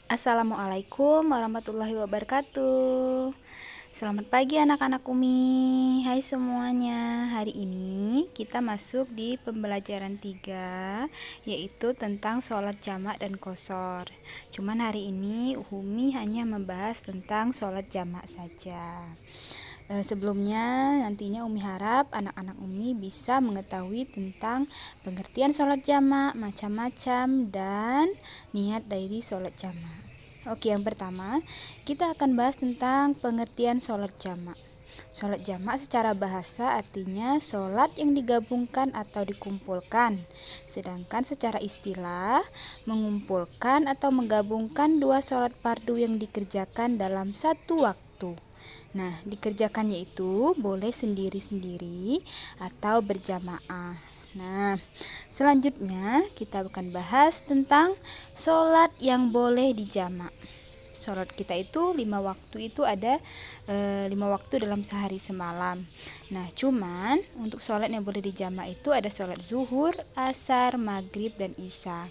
Assalamualaikum warahmatullahi wabarakatuh. Selamat pagi anak-anak Umi. Hai semuanya. Hari ini kita masuk di pembelajaran 3, yaitu tentang sholat jamak dan qashar. Cuman hari ini Umi hanya membahas tentang sholat jamak saja. Sebelumnya nantinya Umi harap anak-anak Umi bisa mengetahui tentang pengertian sholat jamak, macam-macam, dan niat dari sholat jamak. Oke, yang pertama kita akan bahas tentang pengertian sholat jamak. Sholat jamak secara bahasa artinya sholat yang digabungkan atau dikumpulkan. Sedangkan secara istilah mengumpulkan atau menggabungkan dua sholat fardu yang dikerjakan dalam satu waktu. Nah, dikerjakannya itu boleh sendiri-sendiri atau berjamaah. Nah, selanjutnya kita akan bahas tentang sholat yang boleh dijamak. Sholat kita itu 5 waktu itu ada 5 waktu dalam sehari semalam. Nah, cuman untuk sholat yang boleh dijamak itu ada sholat zuhur, asar, maghrib, dan isya.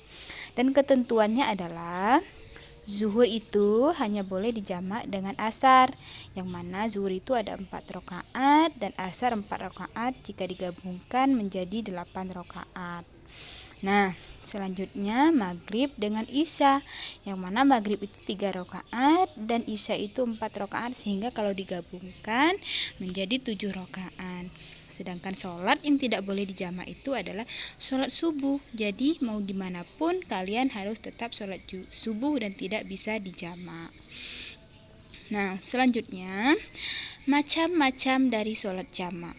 Dan ketentuannya adalah zuhur itu hanya boleh dijamak dengan asar, yang mana zuhur itu ada 4 rakaat dan asar 4 rakaat jika digabungkan menjadi 8 rakaat. Nah, selanjutnya maghrib dengan isya, yang mana maghrib itu 3 rakaat dan isya itu 4 rakaat, sehingga kalau digabungkan menjadi 7 rakaat. Sedangkan sholat yang tidak boleh dijamak itu adalah sholat subuh. Jadi mau gimana pun kalian harus tetap sholat subuh dan tidak bisa dijamak. Nah, selanjutnya macam-macam dari sholat jamak.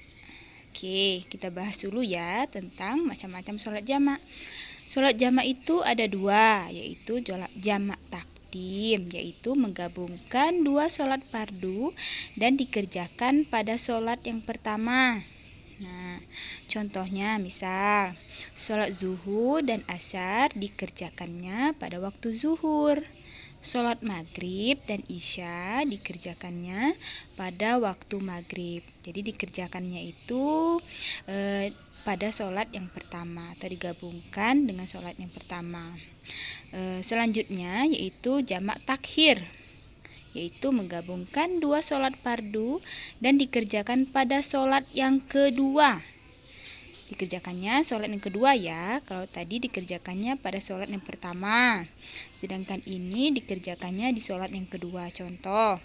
Oke, kita bahas dulu ya tentang macam-macam sholat jamak. Sholat jamak itu ada 2, yaitu jamak takdim, yaitu menggabungkan 2 sholat fardu dan dikerjakan pada sholat yang pertama. Nah, contohnya misal sholat zuhur dan asar dikerjakannya pada waktu zuhur. Sholat maghrib dan isya dikerjakannya pada waktu maghrib. Jadi dikerjakannya itu pada sholat yang pertama atau digabungkan dengan sholat yang pertama. Selanjutnya yaitu jamak takhir, yaitu menggabungkan 2 sholat fardu dan dikerjakan pada sholat yang kedua. Dikerjakannya sholat yang kedua ya, kalau tadi dikerjakannya pada sholat yang pertama, sedangkan ini dikerjakannya di sholat yang kedua. Contoh,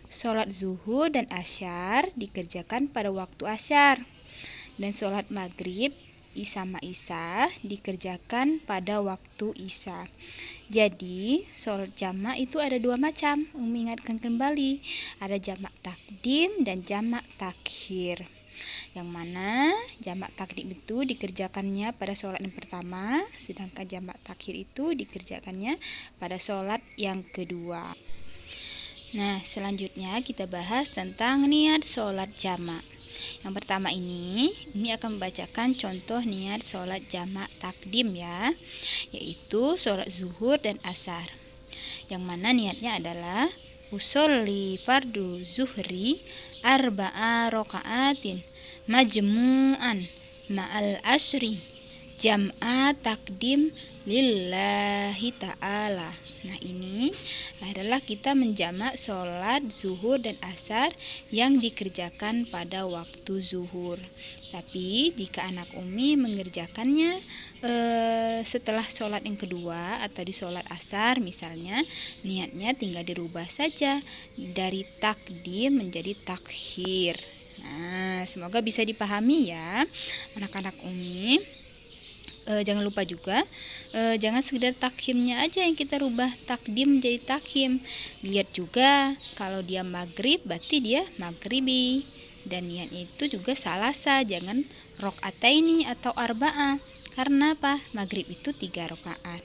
sholat zuhur dan asyar dikerjakan pada waktu asyar, dan sholat maghrib sama isya dikerjakan pada waktu isya. Jadi sholat jamak itu ada 2 macam. Umi ingatkan kembali, ada jamak takdim dan jamak takhir. Yang mana jamak takdim itu dikerjakannya pada sholat yang pertama, sedangkan jamak takhir itu dikerjakannya pada sholat yang kedua. Nah, selanjutnya kita bahas tentang niat sholat jamak. Yang pertama ini akan membacakan contoh niat sholat jamak takdim ya, yaitu sholat zuhur dan asar. Yang mana niatnya adalah usolli fardu zuhri arba'a rokaatin majmu'an ma'al asri jam'a takdim lillahi ta'ala. Nah, ini adalah kita menjamak sholat zuhur dan asar yang dikerjakan pada waktu zuhur. Tapi jika anak Umi mengerjakannya setelah sholat yang kedua atau di sholat asar misalnya, niatnya tinggal dirubah saja dari takdim menjadi takhir. Nah, semoga bisa dipahami ya anak-anak Umi. Jangan lupa juga jangan sekedar takhimnya aja yang kita rubah takdim menjadi takhim. Lihat juga kalau dia maghrib berarti dia maghribi, dan niatnya itu juga salasa, jangan rokataini atau arba'ah. Karena apa? Maghrib itu 3 rakaat.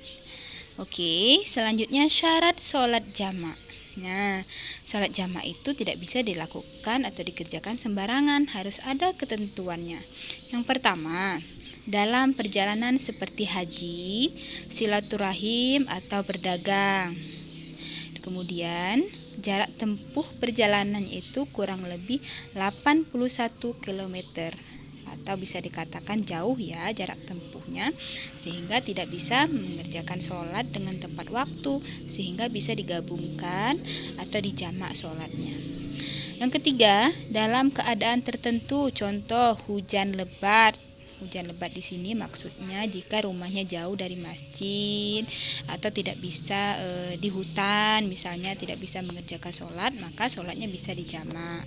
Oke, selanjutnya syarat sholat jamak. Nah, sholat jamak itu tidak bisa dilakukan atau dikerjakan sembarangan, harus ada ketentuannya. Yang pertama, dalam perjalanan seperti haji, silaturahim, atau berdagang. Kemudian jarak tempuh perjalanan itu kurang lebih 81 km atau bisa dikatakan jauh ya jarak tempuhnya, sehingga tidak bisa mengerjakan sholat dengan tepat waktu, sehingga bisa digabungkan atau dijamak sholatnya. Yang ketiga, dalam keadaan tertentu, contoh hujan lebat. Hujan lebat di sini maksudnya jika rumahnya jauh dari masjid atau tidak bisa di hutan, misalnya tidak bisa mengerjakan sholat, maka sholatnya bisa dijamak.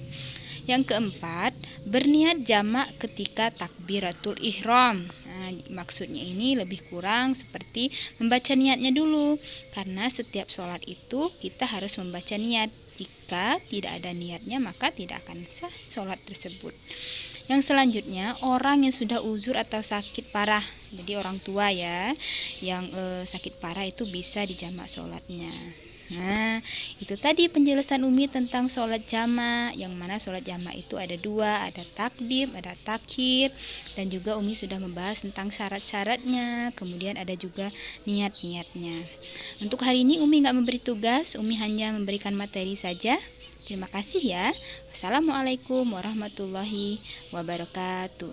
Yang keempat, berniat jamak ketika takbiratul ihram. Nah, maksudnya ini lebih kurang seperti membaca niatnya dulu, karena setiap sholat itu kita harus membaca niat. Jika tidak ada niatnya maka tidak akan sah sholat tersebut. Yang selanjutnya, orang yang sudah uzur atau sakit parah. Jadi orang tua ya, yang sakit parah itu bisa dijamak sholatnya. Nah, itu tadi penjelasan Umi tentang sholat jamak, yang mana sholat jamak itu ada dua, ada takdim, ada takhir, dan juga Umi sudah membahas tentang syarat-syaratnya, kemudian ada juga niat-niatnya. Untuk hari ini Umi nggak memberi tugas, Umi hanya memberikan materi saja. Terima kasih ya. Wassalamualaikum warahmatullahi wabarakatuh.